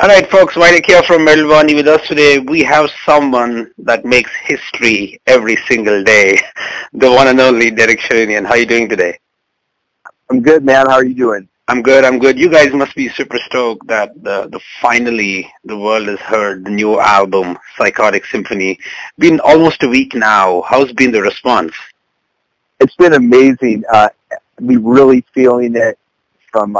All right, folks, Vitek here from Wani. With us today, we have someone that makes history every single day, the one and only Derek Sherinian. How are you doing today? I'm good, man. How are you doing? I'm good. You guys must be super stoked that the finally the world has heard the new album, Psychotic Symphony. Been almost a week now. How's been the response? It's been amazing. We really feeling it from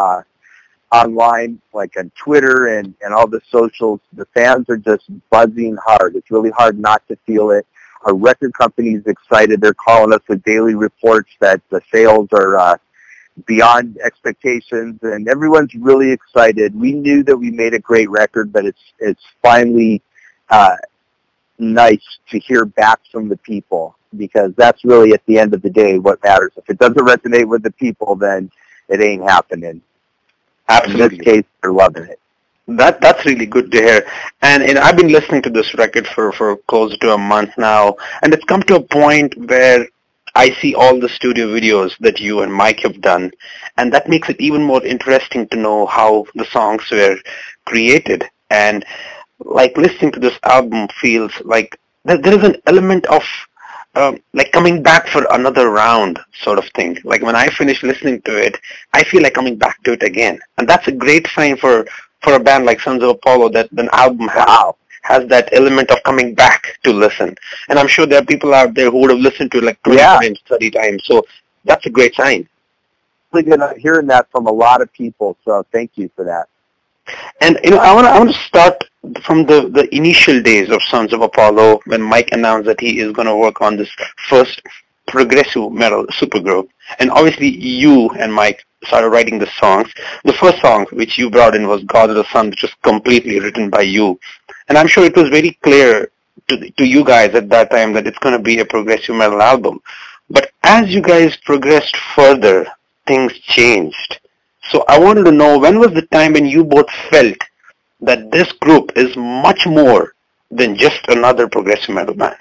online, like on Twitter and all the socials. The fans are just buzzing hard. It's really hard not to feel it. Our record company's excited. They're calling us with daily reports that the sales are beyond expectations, and everyone's really excited. We knew that we made a great record, but it's finally nice to hear back from the people, because that's really, at the end of the day, what matters. If it doesn't resonate with the people, then it ain't happening. Absolutely. In this case, they're loving it. That's really good to hear. And I've been listening to this record for close to a month now, and it's come to a point where I see all the studio videos that you and Mike have done, and that makes it even more interesting to know how the songs were created. And like listening to this album feels like there is an element of like coming back for another round sort of thing. Like when I finish listening to it, I feel like coming back to it again. And that's a great sign for a band like Sons of Apollo, that an album has that element of coming back to listen. And I'm sure there are people out there who would have listened to it like 20 times, 30 times. So that's a great sign. Really good hearing that from a lot of people, so thank you for that. And I want to start from the initial days of Sons of Apollo, when Mike announced that he is going to work on this first progressive metal supergroup. And obviously you and Mike started writing the songs. The first song which you brought in was God of the Sun, which was completely written by you. And I'm sure it was very clear to you guys at that time that it's going to be a progressive metal album. But as you guys progressed further, things changed. So I wanted to know, when was the time when you both felt that this group is much more than just another progressive metal band?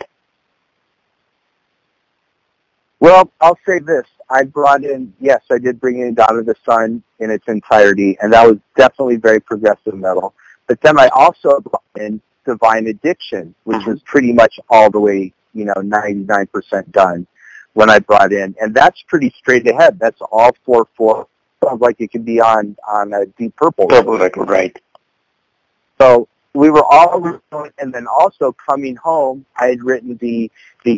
Well, I'll say this. I did bring in God of the Sun in its entirety, and that was definitely very progressive metal. But then I also brought in Divine Addiction, which was pretty much all the way, 99% done when I brought in. And that's pretty straight ahead. That's all 4/4. Sounds like it could be on a Deep Purple. Purple record, right. So we were all, and then also Coming Home, I had written the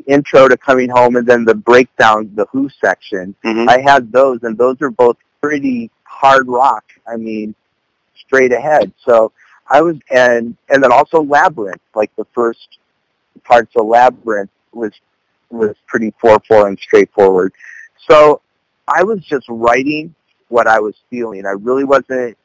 intro to Coming Home and then the breakdown, the Who section. I had those, and those are both pretty hard rock. I mean, straight ahead. So I was, and then also Labyrinth, like the first parts of Labyrinth was pretty 4/4 and straightforward. So I was just writing what I was feeling. I really wasn't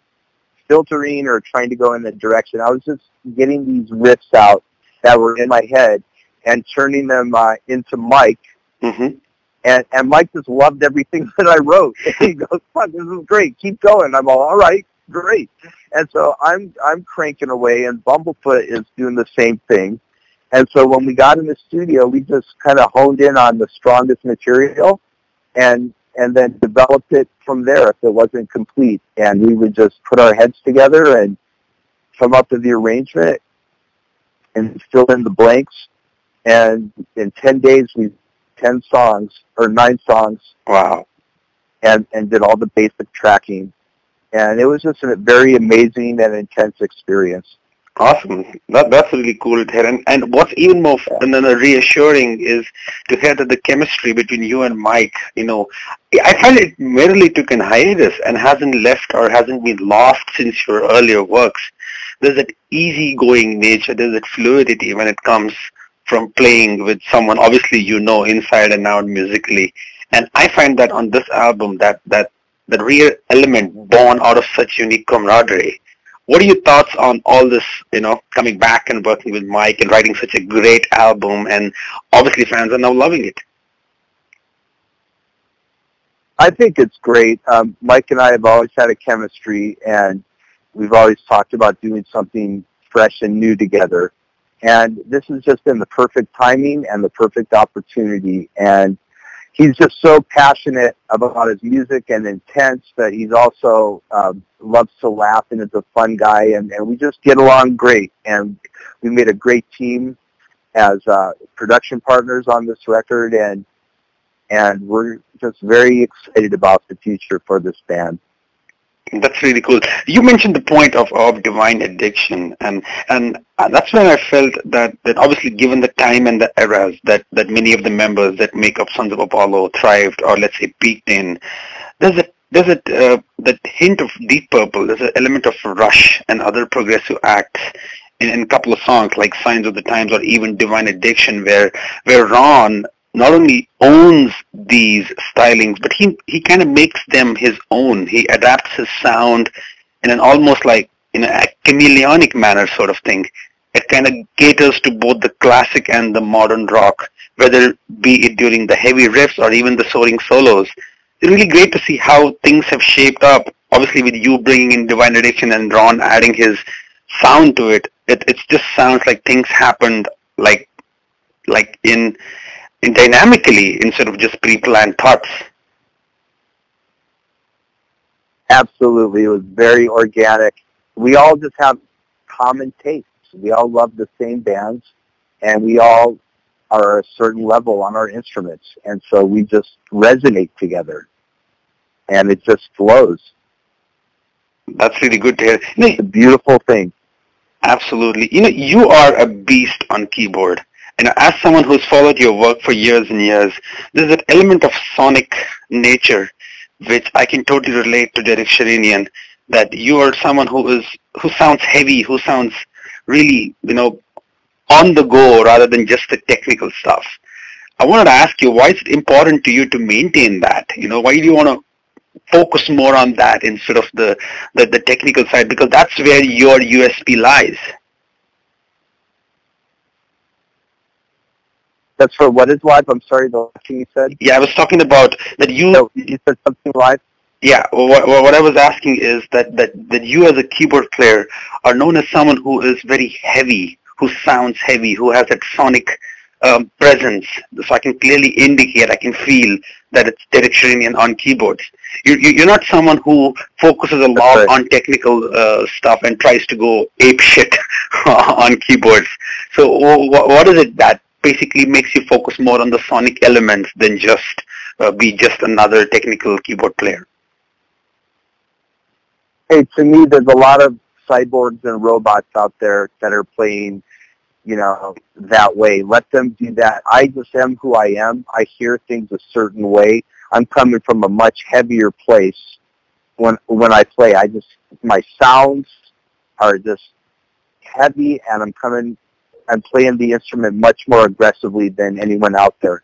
filtering or trying to go in that direction. I was just getting these riffs out that were in my head and turning them into Mike. And Mike just loved everything that I wrote. He goes, "Fuck, this is great. Keep going." I'm all right, great. And so I'm cranking away, and Bumblefoot is doing the same thing. And so when we got in the studio, we just kind of honed in on the strongest material and then developed it from there if it wasn't complete. And we would just put our heads together and come up with the arrangement and fill in the blanks. And in 10 days, we 10 songs, or 9 songs. Wow. And did all the basic tracking. And it was just a very amazing and intense experience. Awesome. That's really cool to hear. And what's even more fun and reassuring is to hear that the chemistry between you and Mike, I find it merely took an hiatus and hasn't left or hasn't been lost since your earlier works. There's that easygoing nature, there's that fluidity when it comes from playing with someone, obviously inside and out musically. And I find that on this album, that real element born out of such unique camaraderie. What are your thoughts on all this, coming back and working with Mike and writing such a great album, and obviously fans are now loving it? I think it's great. Mike and I have always had a chemistry, and we've always talked about doing something fresh and new together. And this has just been the perfect timing and the perfect opportunity. And he's just so passionate about his music and intense that he's also loves to laugh and is a fun guy, and we just get along great. And we made a great team as production partners on this record, and we're just very excited about the future for this band. That's really cool. You mentioned the point of divine addiction, and that's when I felt that obviously, given the time and the eras that many of the members that make up Sons of Apollo thrived, or let's say peaked in, there's that hint of Deep Purple. There's an element of Rush and other progressive acts in a couple of songs like Signs of the Times or even Divine Addiction, where Ron not only owns these stylings, but he kind of makes them his own. He adapts his sound in an almost like in a chameleonic manner sort of thing. It kind of caters to both the classic and the modern rock, whether be it during the heavy riffs or even the soaring solos. It's really great to see how things have shaped up. Obviously, with you bringing in Divine Addiction and Ron adding his sound to it, it just sounds like things happened like in dynamically instead of just pre-planned thoughts. Absolutely. It was very organic. We all just have common tastes. We all love the same bands, and we all are a certain level on our instruments. And so we just resonate together, and it just flows. That's really good to hear. It's a beautiful thing. Absolutely. You are a beast on keyboard. And as someone who's followed your work for years and years, there's an element of sonic nature which I can totally relate to Derek Sherinian, that you are someone who sounds heavy, who sounds really, on the go rather than just the technical stuff. I wanted to ask you, why is it important to you to maintain that? Why do you want to focus more on that instead of the technical side? Because that's where your USP lies. That's for what is live? I'm sorry, the last thing you said? Yeah, I was talking about that you... No, you said something live? Yeah, what I was asking is that you as a keyboard player are known as someone who is very heavy, who sounds heavy, who has that sonic presence. So I can clearly indicate, I can feel that it's Derek Sherinian on keyboards. You're not someone who focuses a lot on technical stuff and tries to go ape shit on keyboards. So what is it that basically makes you focus more on the sonic elements than just be just another technical keyboard player? Hey, to me, there's a lot of cyborgs and robots out there that are playing, that way. Let them do that. I just am who I am. I hear things a certain way. I'm coming from a much heavier place when I play. My sounds are just heavy, and I'm playing the instrument much more aggressively than anyone out there.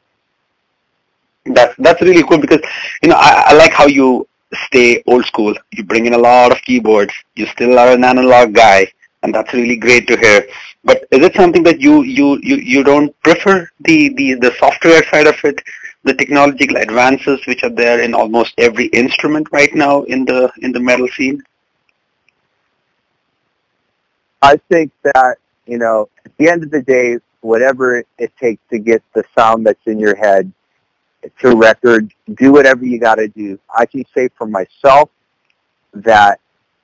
That's really cool because, I like how you stay old school. You bring in a lot of keyboards. You still are an analog guy, and that's really great to hear. But is it something that you don't prefer the software side of it, the technological advances which are there in almost every instrument right now in the metal scene? I think that, at the end of the day, whatever it takes to get the sound that's in your head to record, do whatever you got to do. I can say for myself that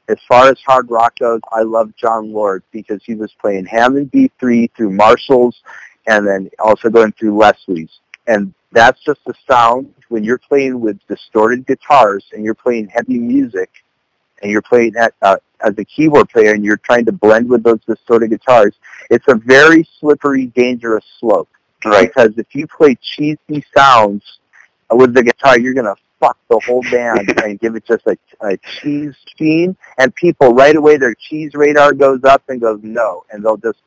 as far as hard rock goes, I love John Lord because he was playing Hammond B3 through Marshalls and then also going through Leslie's. And that's just the sound when you're playing with distorted guitars and you're playing heavy music and you're playing that as a keyboard player and you're trying to blend with those distorted guitars. It's a very slippery, dangerous slope. Right. Because if you play cheesy sounds with the guitar, you're going to fuck the whole band and give it just a cheese sheen. And people, right away, their cheese radar goes up and goes, no. And they'll just,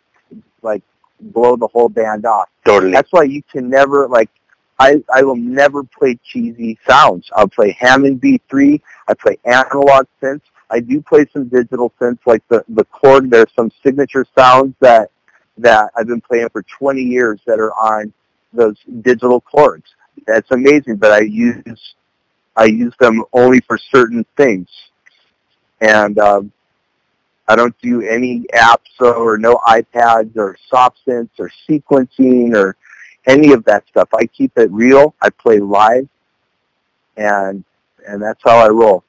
blow the whole band off. Totally. That's why you can never, I will never play cheesy sounds. I'll play Hammond B3. I play analog synths. I do play some digital synths, like the Korg. There's some signature sounds that I've been playing for 20 years that are on those digital Korgs. That's amazing, but I use them only for certain things. And I don't do any apps or no iPads or soft synths or sequencing or any of that stuff. I keep it real. I play live, and that's how I roll.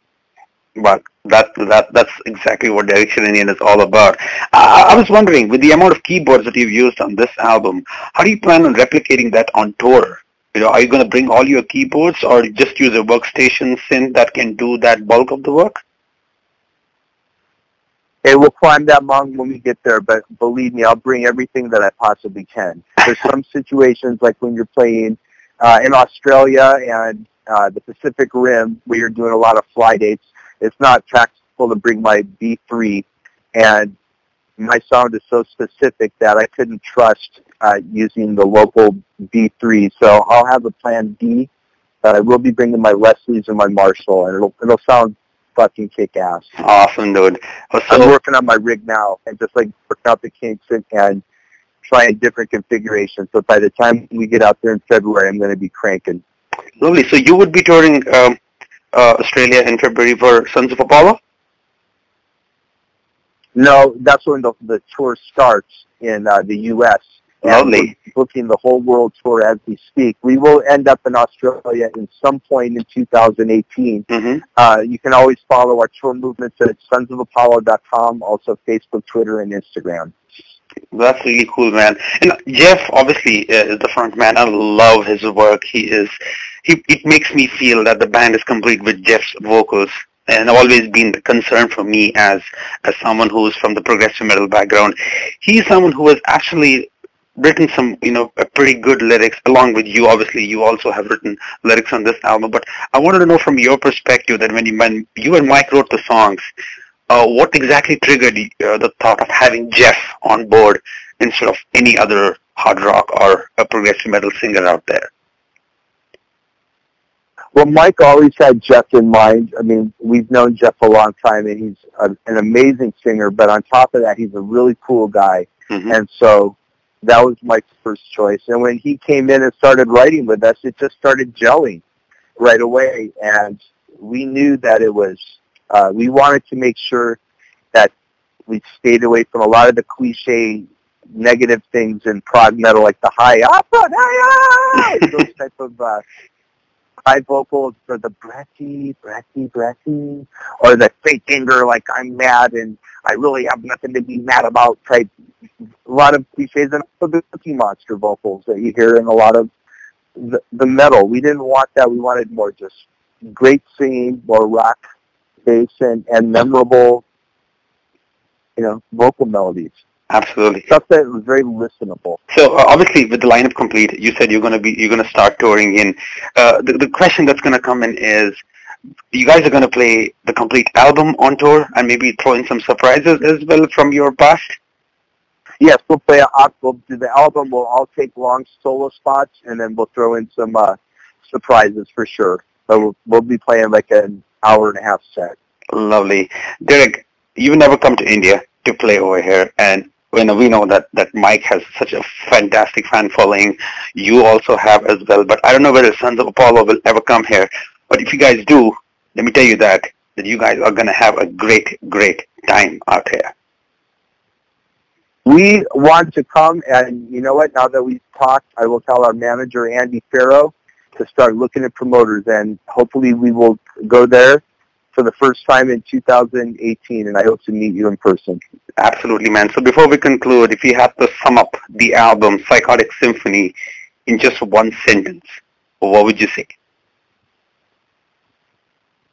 Well, that's exactly what Derek Sherinian is all about. I was wondering, with the amount of keyboards that you've used on this album, how do you plan on replicating that on tour? Are you going to bring all your keyboards, or just use a workstation synth that can do that bulk of the work? Hey, we'll climb that mountain when we get there, but believe me, I'll bring everything that I possibly can. There's some situations, like when you're playing in Australia and the Pacific Rim, where you're doing a lot of fly dates, it's not practical to bring my B3, and my sound is so specific that I couldn't trust using the local B3. So I'll have a plan B, but I will be bringing my Leslie's and my Marshall, and it'll sound fucking kick-ass. Awesome, dude. I'm working on my rig now, and just like working out the kinks and trying different configurations. So by the time we get out there in February, I'm going to be cranking. Lovely. So you would be touring Australia in February for Sons of Apollo? No, that's when the tour starts in the U.S. Lovely. We're booking the whole world tour as we speak. We will end up in Australia in some point in 2018. Mm-hmm. You can always follow our tour movements at sonsofapollo.com, also Facebook, Twitter, and Instagram. That's really cool, man. And Jeff obviously is the front man. I love his work. It makes me feel that the band is complete with Jeff's vocals. And always been the concern for me as someone who's from the progressive metal background. He's someone who has actually written some, pretty good lyrics along with you. Obviously, you also have written lyrics on this album. But I wanted to know from your perspective that when you and Mike wrote the songs, what exactly triggered the thought of having Jeff on board instead of any other hard rock or a progressive metal singer out there? Well, Mike always had Jeff in mind. I mean, we've known Jeff a long time, and he's an amazing singer. But on top of that, he's a really cool guy. Mm-hmm. And so that was Mike's first choice. And when he came in and started writing with us, it just started gelling right away. And we knew that it was, we wanted to make sure that we stayed away from a lot of the cliche negative things in prog metal, like the high, those type of high vocals, or the breathy, or the fake anger, like I'm mad and I really have nothing to be mad about type. A lot of cliches, and also the Cookie Monster vocals that you hear in a lot of the metal. We didn't want that. We wanted more just great singing, more rock bass, and memorable, vocal melodies. Absolutely. Stuff that was very listenable. So obviously, with the lineup complete, you said you're going to start touring in. The question that's going to come in is, you guys are going to play the complete album on tour and maybe throw in some surprises as well from your past? Yes, we'll play we'll do the album. We'll all take long solo spots, and then we'll throw in some surprises for sure. So we'll be playing like an hour and a half set. Lovely. Derek, you've never come to India to play over here, and we know that Mike has such a fantastic fan following. You also have as well, but I don't know whether Sons of Apollo will ever come here. But if you guys do, let me tell you that you guys are going to have a great, great time out here. We want to come, and you know what? Now that we've talked, I will tell our manager, Andy Farrow, to start looking at promoters, and hopefully we will go there for the first time in 2018, and I hope to meet you in person. Absolutely, man. So before we conclude, if you had to sum up the album Psychotic Symphony in just one sentence, what would you say?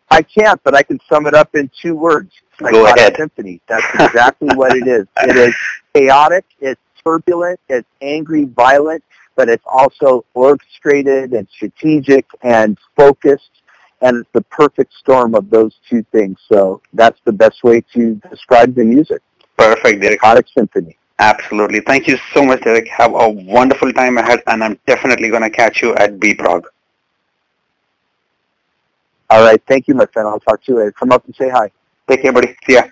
I can't, but I can sum it up in 2 words. Psychotic Symphony. That's exactly what it is. It is chaotic, it's turbulent, it's angry, violent, but it's also orchestrated and strategic and focused, and it's the perfect storm of those 2 things. So that's the best way to describe the music. Perfect, Derek. Psychotic Symphony. Absolutely. Thank you so much, Derek. Have a wonderful time ahead, and I'm definitely going to catch you at B-Prog. All right. Thank you, my friend. I'll talk to you later. Come up and say hi. Take care, buddy. See ya.